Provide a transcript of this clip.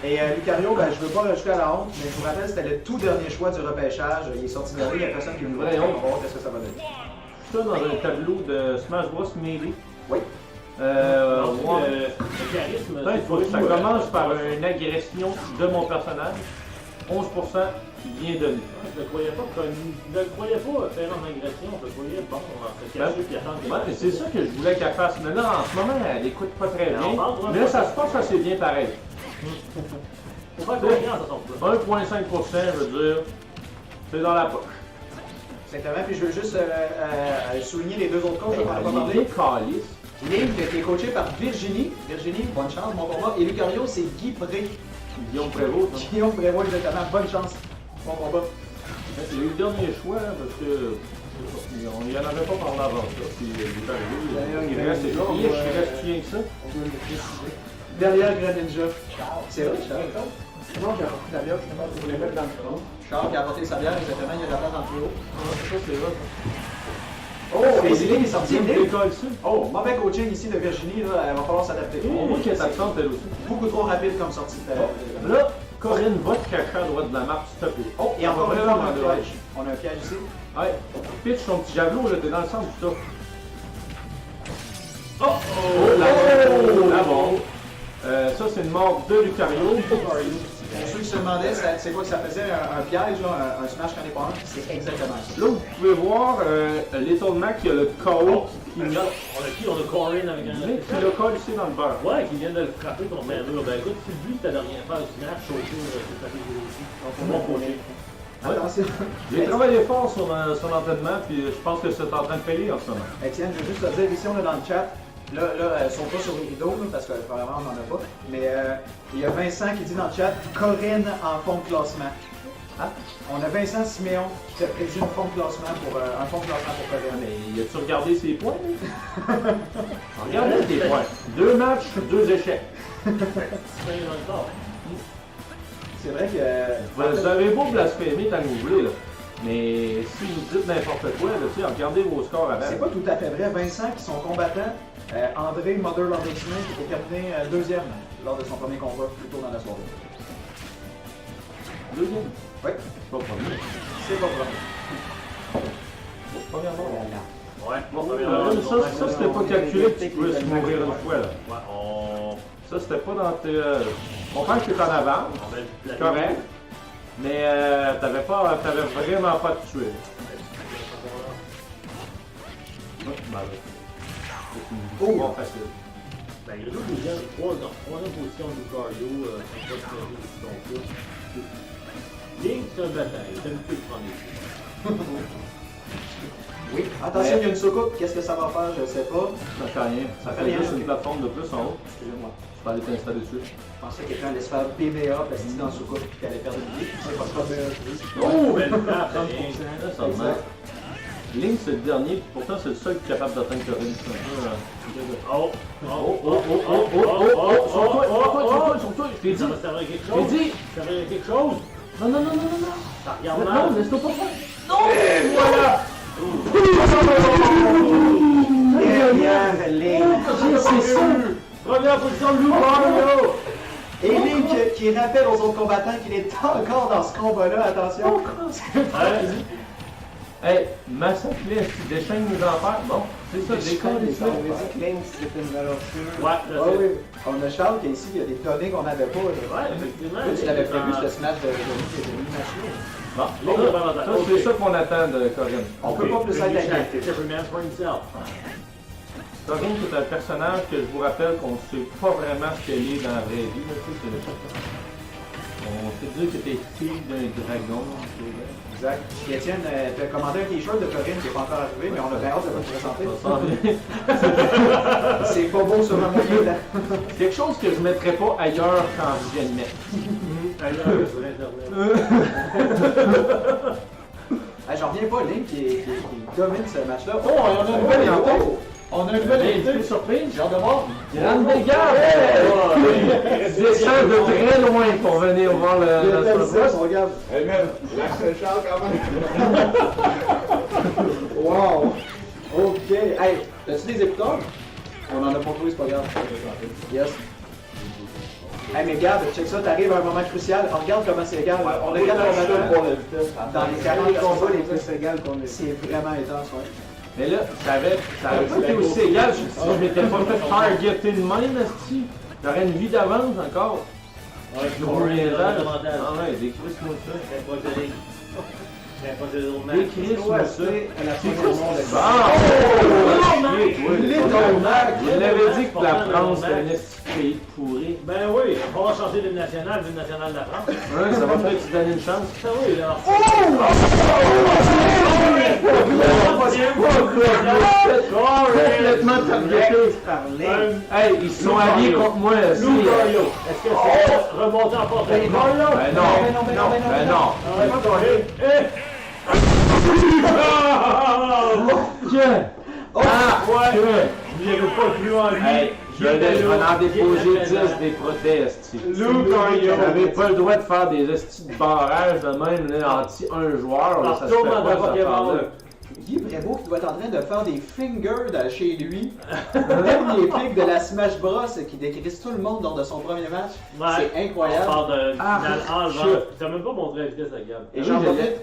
Et Lucario, ben, je veux pas rajouter à la honte, mais je vous rappelle, c'était le tout dernier choix du repêchage. Il est sorti de là, il n'y a personne qui me voit. On va voir qu'est-ce que ça va donner. Ça dans un tableau de Smash Bros. Melee. Oui. Le charisme, ça commence par une agression de mon personnage. 11% qui vient de lui. Je ne le croyais pas faire en agression, je le croyais bon, on se cacher puis attendre. Ouais, c'est ça que je voulais qu'elle fasse. Mais là, en ce moment, elle écoute pas très bien. Mais là, ça se passe assez bien pareil. Faut faire confiance à son plan. 1,5%, je veux dire, c'est dans la poche. Exactement, puis je veux juste souligner les deux autres coachs, je n'en ai pas Les parlé. calices. Link qui est coaché par Virginie. Virginie, bonne chance, bon combat. Et Lucario, c'est Guy Pré. Guillaume Prévost. hein. Guillaume Prévost, exactement, bonne chance, bon combat. Il a eu le dernier choix parce que on n'y en avait pas parlé avant ça. Puis il est arrivé. Il reste rien que ça. Derrière Grand Ninja. C'est vrai, Charles. Non, j'ai apporté la bière, justement, pour les mettre dans le fond. Charles qui a apporté sa bière, exactement, il y a de la place dans le plus haut. Ça, c'est vrai. Oh, Crazy est sorti. L'école ici. Oh, mauvais coaching ici de Virginie, là, elle va falloir s'adapter. On voit qu'elle s'absente elle aussi. Beaucoup trop rapide comme sortie de... Là, Corinne va te cacher à droite de la map, s'il te plaît. Oh, et encore une fois, on a un piège. On a un piège ici. Ouais, pitch ton petit javelot, là, t'es dans le centre du tas. La bombe. Ça, c'est une mort de Lucario. Pour ceux qui se demandaient, c'est quoi que ça faisait, un piège, là, un smash quand on est pas un, c'est exactement ça. Là, vous pouvez voir l'étonnement qu'il y a le KO qui On a qui? On a Corinne avec un... qui l'a collé ici dans le beurre. Ouais, qui vient de le frapper contre Merlure. Ben écoute, si lui c'était de rien faire du match, chauffer, c'est tapé aussi. C'est mon projet. Attention. J'ai travaillé fort sur l'entraînement, puis je pense que c'est en train de payer en ce moment. Étienne, je veux juste te dire, ici on est dans le chat. Là, elles sont pas sur les rideaux, là, parce que probablement on n'en a pas. Mais il y a Vincent qui dit dans le chat, Corinne en fond de classement. Ah. On a Vincent Siméon qui te prédit un fond de classement pour Corinne. Mais as-tu regardé ses points? Regardez tes points. 2 matchs, 2 échecs. C'est vrai que... Vous avez beau blasphémer tant que vous voulez, là. Mais si vous dites n'importe quoi, là, tu sais, regardez vos scores avant. C'est pas tout à fait vrai. Vincent, qui sont combattants, André Mother Loving Smith est terminé deuxième lors de son premier combat plus tôt dans la soirée. Deuxième? Oui. C'est pas premier. C'est pas vrai. Premièrement. Ouais, Bon, ça c'était pas calculé que tu puisses mourir une fois, là. Ouais, Ça, c'était pas dans tes... On pense que t'es en avant, correct. Mais t'avais vraiment pas de tuer. C'est bon, facile. Ben, il y a deux deuxième, troisième position de Lucario, c'est pas de donc là. Link, c'est un bataille, c'est une petite prendre Oui. Attention, il y a une soucoupe. Qu'est-ce que ça va faire? Je sais pas. Ça fait rien. Ça fait juste une plateforme de plus en haut. Excusez-moi. Tu peux aller t'installer dessus. Je pensais que quelqu'un allait se faire PVA parce qu'il est dans la soucoupe et qu'elle allait perdre une vie. C'est pas ça. Oh, ben, là, 30%, seulement. Link, c'est le dernier, puis pourtant, c'est le seul qui est capable d'atteindre Corinne. Oh, Sur toi, je t'ai dit. Ça va servir à quelque chose? Je t'ai dit. Ça va servir à quelque chose? Non. Ça regarde Non, mal. laisse-toi pas faire. Non! Et voilà! Derrière Link. C'est ça! Première position de Lucario! Et Link qui rappelle aux autres combattants qu'il est encore dans ce combat-là. Attention. Hey, massacre-les, tu déchaînes les enfers. Bon, c'est ça, décolle les enfers. Ouais, Oui. On a Charles qui est ici, il y a des données qu'on n'avait pas. Ouais, effectivement. Tu l'avais prévu, ce smash de machine. Bon, ça, c'est ça qu'on attend de Corinne. On peut pas plus être inquiet. Corinne, c'est un personnage que je vous rappelle qu'on ne sait pas vraiment ce qu'elle est dans la vraie vie. On peut dire que t'es fille d'un dragon. Exact. Puis Étienne, tu as commandé un t-shirt de Corinne qui n'est pas encore arrivé, mais on a bien hâte de vous le présenter. C'est pas beau sur un moyen là. Quelque chose que je ne mettrais pas ailleurs quand je viens de mettre. Ailleurs sur Internet. J'en reviens pas, Link qui domine ce match-là. Oh, on a une nouvelle invitée. On a une nouvelle invitée. Surprise. J'ai hâte de voir. Grande dégâts! Descend de très loin pour venir voir le surprise. Regarde. Hey man, l'accent Charles quand même. Wow. Ok. Hey, as-tu des écouteurs? On en a pas trouvé, c'est pas grave. Yes. Hey, mais Gab, check ça, t'arrives à un moment crucial. Regarde comment c'est égal. On a 4 combattants dans les 40 combats les plus égales qu'on ait. C'est vraiment intense, ouais. Mais là, ça aurait pas été aussi égal si je m'étais pas fait targeter de même, esti. J'aurais une vie d'avance encore. Ouais, Gros niaisage. avantage. Ah ouais, décris-moi ça. C'est pas terrible. C'est pas terrible, man. Décris-moi ça. À la fin du monde. Il avait dit que la France c'était un esti de pays pourri. Ben oui, on va changer l'hymne national de la France. Ouais, ça va peut-être te donner une chance. Ça oui, là. Complètement targeté. Hey, ils se sont alliés contre moi aussi. Lou Gario. Est-ce que c'est remonté en porte? Ben non. Il n'y avait pas cru en lui. Hey, je vais en déposer 10 des protestes. Lou Gario. J'avais pas le droit de faire des estis de barrage de même là, anti un joueur. Là, ça se fait Retourne dans pas, ta cette affaire-là. Pokémon. Guy Prévost qui doit être en train de faire des fingers chez lui. Le dernier pic de la Smash Bros qui décrisse tout le monde lors de son premier match. Ouais. C'est incroyable. On parle de Ah, finale shit. genre. T'as même pas montré la vitesse à Gab. Et j'en profite